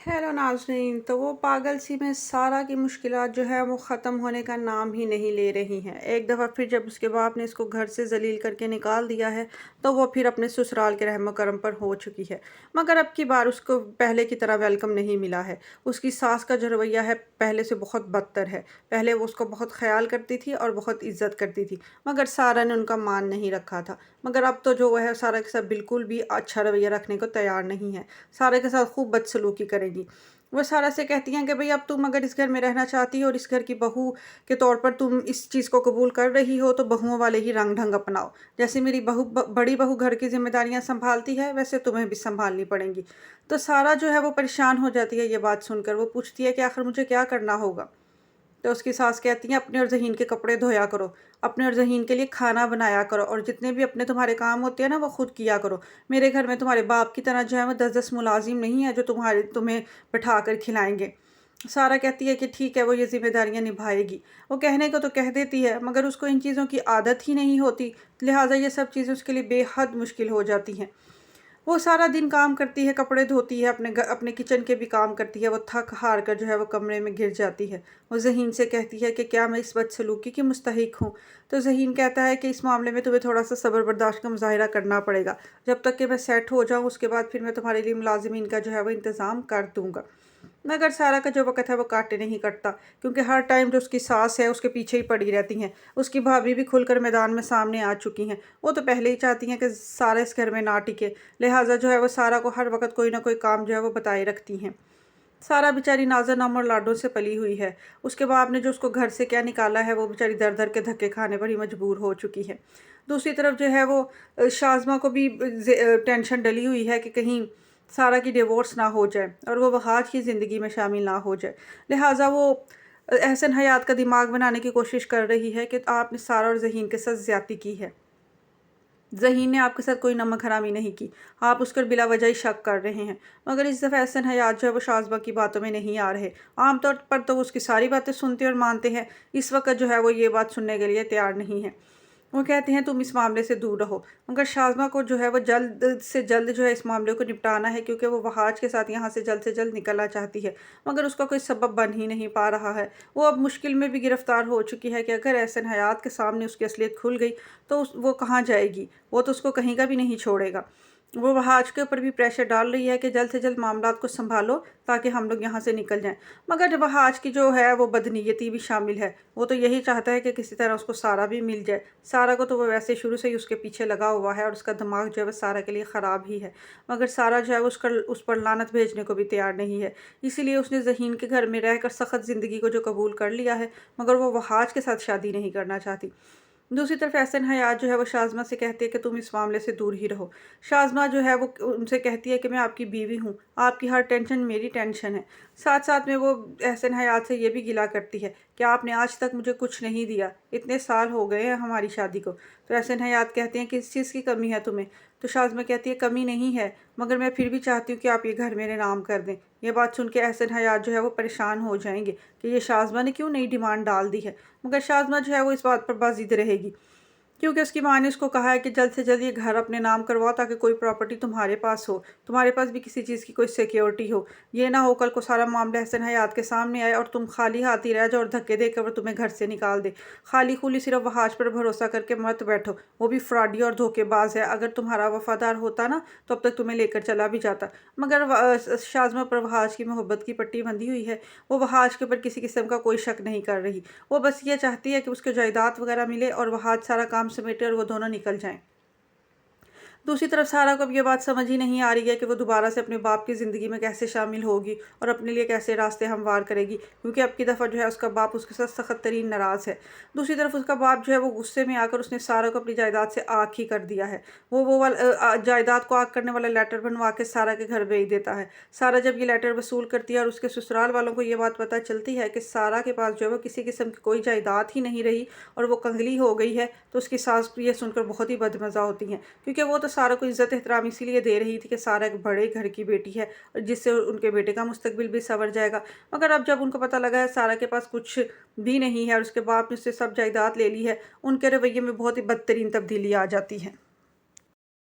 Hello नाज़रीन। तो वो पागल सी में सारा की मुश्किलात जो है वो ख़त्म होने का नाम ही नहीं ले रही हैं। एक दफ़ा फिर जब उसके बाप ने इसको घर से ज़लील करके निकाल दिया है तो वो फिर अपने ससुराल के रहमो करम पर हो चुकी है। मगर अब की बार उसको पहले की तरह वेलकम नहीं मिला है। उसकी सास का जो रवैया है पहले से बहुत बदतर है। पहले वो उसको बहुत ख्याल करती थी और बहुत इज्जत करती थी, मगर सारा ने उनका मान नहीं रखा था। मगर अब तो जो है सारा के साथ बिल्कुल भी अच्छा रवैया रखने को तैयार नहीं है। सारे के साथ खूब बदसलूकी करेगी। वो सारा से कहती हैं कि भाई अब तुम अगर इस घर में रहना चाहती हो और इस घर की बहू के तौर पर तुम इस चीज़ को कबूल कर रही हो तो बहुओं वाले ही रंग ढंग अपनाओ। जैसे मेरी बड़ी बहू घर की जिम्मेदारियां संभालती है वैसे तुम्हें भी संभालनी पड़ेंगी। तो सारा जो है वो परेशान हो जाती है ये बात सुनकर। वो पूछती है कि आखिर मुझे क्या करना होगा। तो उसकी सास कहती हैं अपने और ज़हीन के कपड़े धोया करो, अपने और ज़हीन के लिए खाना बनाया करो और जितने भी अपने तुम्हारे काम होते हैं ना वो खुद किया करो। मेरे घर में तुम्हारे बाप की तरह जो है वो 10-10 मुलाजिम नहीं है जो तुम्हें बैठा कर खिलाएंगे। सारा कहती है कि ठीक है वो ये ज़िम्मेदारियां निभाएगी। वो कहने को तो कह देती है मगर उसको इन चीज़ों की आदत ही नहीं होती, लिहाजा ये सब चीज़ें उसके लिए बेहद मुश्किल हो जाती हैं। वो सारा दिन काम करती है, कपड़े धोती है, अपने किचन के भी काम करती है। वो थक हार कर जो है वो कमरे में गिर जाती है। वो ज़हीन से कहती है कि क्या मैं इस बदसलूकी की मुस्तहिक हूँ। तो ज़हीन कहता है कि इस मामले में तुम्हें थोड़ा सा सब्र बर्दाश्त का मुजाहिरा करना पड़ेगा। जब तक कि मैं सेट हो जाऊँ उसके बाद फिर मैं तुम्हारे लिए मुलाजिमीन का जो है वो इंतज़ाम कर दूँगा। मगर सारा का जो वक़्त है वो काटे नहीं कटता, क्योंकि हर टाइम जो उसकी सास है उसके पीछे ही पड़ी रहती हैं। उसकी भाभी भी खुलकर मैदान में सामने आ चुकी हैं। वो तो पहले ही चाहती हैं कि सारा इस घर में ना टिके, लिहाजा जो है वो सारा को हर वक़्त कोई ना कोई काम जो है वो बताए रखती हैं। सारा बेचारी नाज़ा नाम और लाडों से पली हुई है। उसके बाप ने जो उसको घर से क्या निकाला है वो बेचारी दर-दर के धक्के खाने पर ही मजबूर हो चुकी है। दूसरी तरफ जो है वो शाज़मा को भी टेंशन डली हुई है कि कहीं सारा की डिवोर्स ना हो जाए और वो वहाज की ज़िंदगी में शामिल ना हो जाए। लिहाजा वो एहसन हयात का दिमाग बनाने की कोशिश कर रही है कि आपने सारा और ज़हीन के साथ ज़्यादती की है। ज़हीन ने आपके साथ कोई नमक हरामी नहीं की, आप उस पर बिला वजह ही शक कर रहे हैं। मगर इस दफ़ा एहसन हयात जो है वो शाज़बा की बातों में नहीं आ रहे। आमतौर पर तो वो उसकी सारी बातें सुनते और मानते हैं। इस वक्त जो है वो ये बात सुनने के लिए तैयार नहीं है। वो कहते हैं तुम इस मामले से दूर रहो। मगर शाज़मा को जो है वो जल्द से जल्द जो है इस मामले को निपटाना है, क्योंकि वो वहाज के साथ यहाँ से जल्द निकलना चाहती है। मगर उसका कोई सबब बन ही नहीं पा रहा है। वो अब मुश्किल में भी गिरफ्तार हो चुकी है कि अगर एहसन हयात के सामने उसकी असलियत खुल गई तो वो कहाँ जाएगी। वो तो उसको कहीं का भी नहीं छोड़ेगा। वो वहाज के ऊपर भी प्रेशर डाल रही है कि जल्द से जल्द मामलात को संभालो ताकि हम लोग यहाँ से निकल जाएं। मगर वहाज की जो है वो बदनीयती भी शामिल है। वो तो यही चाहता है कि किसी तरह उसको सारा भी मिल जाए। सारा को तो वो वैसे शुरू से ही उसके पीछे लगा हुआ है और उसका दिमाग जो है वो सारा के लिए ख़राब ही है। मगर सारा जो है उस पर लानत भेजने को भी तैयार नहीं है। इसीलिए उसने ज़हीन के घर में रहकर सख्त ज़िंदगी को जो कबूल कर लिया है, मगर वो वहाज के साथ शादी नहीं करना चाहती। दूसरी तरफ एहसन हयात जो है वो शाज़मा से कहती है कि तुम इस मामले से दूर ही रहो। शाज़मा जो है वो उनसे कहती है कि मैं आपकी बीवी हूँ, आपकी हर टेंशन मेरी टेंशन है। साथ साथ में वो एहसन हयात से ये भी गिला करती है कि आपने आज तक मुझे कुछ नहीं दिया, इतने साल हो गए हैं हमारी शादी को। तो एहसन हयात कहते हैं किस चीज़ की कमी है तुम्हें। तो शाज़मा कहती है कमी नहीं है, मगर मैं फिर भी चाहती हूँ कि आप ये घर मेरे नाम कर दें। ये बात सुन के एहसन हयात जो है वो परेशान हो जाएंगे कि ये शाज़मा ने क्यों नई डिमांड डाल दी है। मगर शाज़मा जो है वो इस बात पर बाज़िद रहेगी, क्योंकि उसकी माँ ने उसको कहा है कि जल्द से जल्द ये घर अपने नाम करवाओ ताकि कोई प्रॉपर्टी तुम्हारे पास हो, तुम्हारे पास भी किसी चीज़ की कोई सिक्योरिटी हो। ये ना हो कल को सारा मामला एहसन हयात के सामने आए और तुम खाली हाथ ही रह जाओ और धक्के देकर वो तुम्हें घर से निकाल दे। खाली खुली सिर्फ वहाज पर भरोसा करके मत बैठो, वो भी फ्रॉडी और धोखेबाज है। अगर तुम्हारा वफादार होता ना तो अब तक तुम्हें लेकर चला भी जाता। मगर शाज़मा पर वहाज की मोहब्बत की पट्टी बंधी हुई है। वो वहाज के ऊपर किसी किस्म का कोई शक नहीं कर रही। वो बस ये चाहती है कि उसको जायदाद वगैरह मिले और वहाज सारा काम समेटे और वो दोनों निकल जाएं। दूसरी तरफ सारा को अब ये बात समझ ही नहीं आ रही है कि वो दोबारा से अपने बाप की ज़िंदगी में कैसे शामिल होगी और अपने लिए कैसे रास्ते हमवार करेगी, क्योंकि अब की दफ़ा जो है उसका बाप उसके साथ सख्त तरीन नाराज़ है। दूसरी तरफ उसका बाप जो है वो गुस्से में आकर उसने सारा को अपनी जायदाद से आग ही कर दिया है। वो वाला जायदाद को आग करने वाला लेटर बनवा के सारा के घर भेज देता है। सारा जब ये लेटर वसूल करती है और उसके ससुराल वालों को ये बात पता चलती है कि सारा के पास जो है वो किसी किस्म की कोई जायदाद ही नहीं रही और वो कंगली हो गई है, तो उसकी सास को ये सुनकर बहुत ही बदमज़ा होती हैं, क्योंकि वो तो सारा को इज़्ज़त एहतराम इसीलिए दे रही थी कि सारा एक बड़े घर की बेटी है और जिससे उनके बेटे का मुस्तकबिल भी संवर जाएगा। मगर अब जब उनको पता लगा है सारा के पास कुछ भी नहीं है और उसके बाप ने उससे सब जायदाद ले ली है, उनके रवैये में बहुत ही बदतरीन तब्दीली आ जाती है।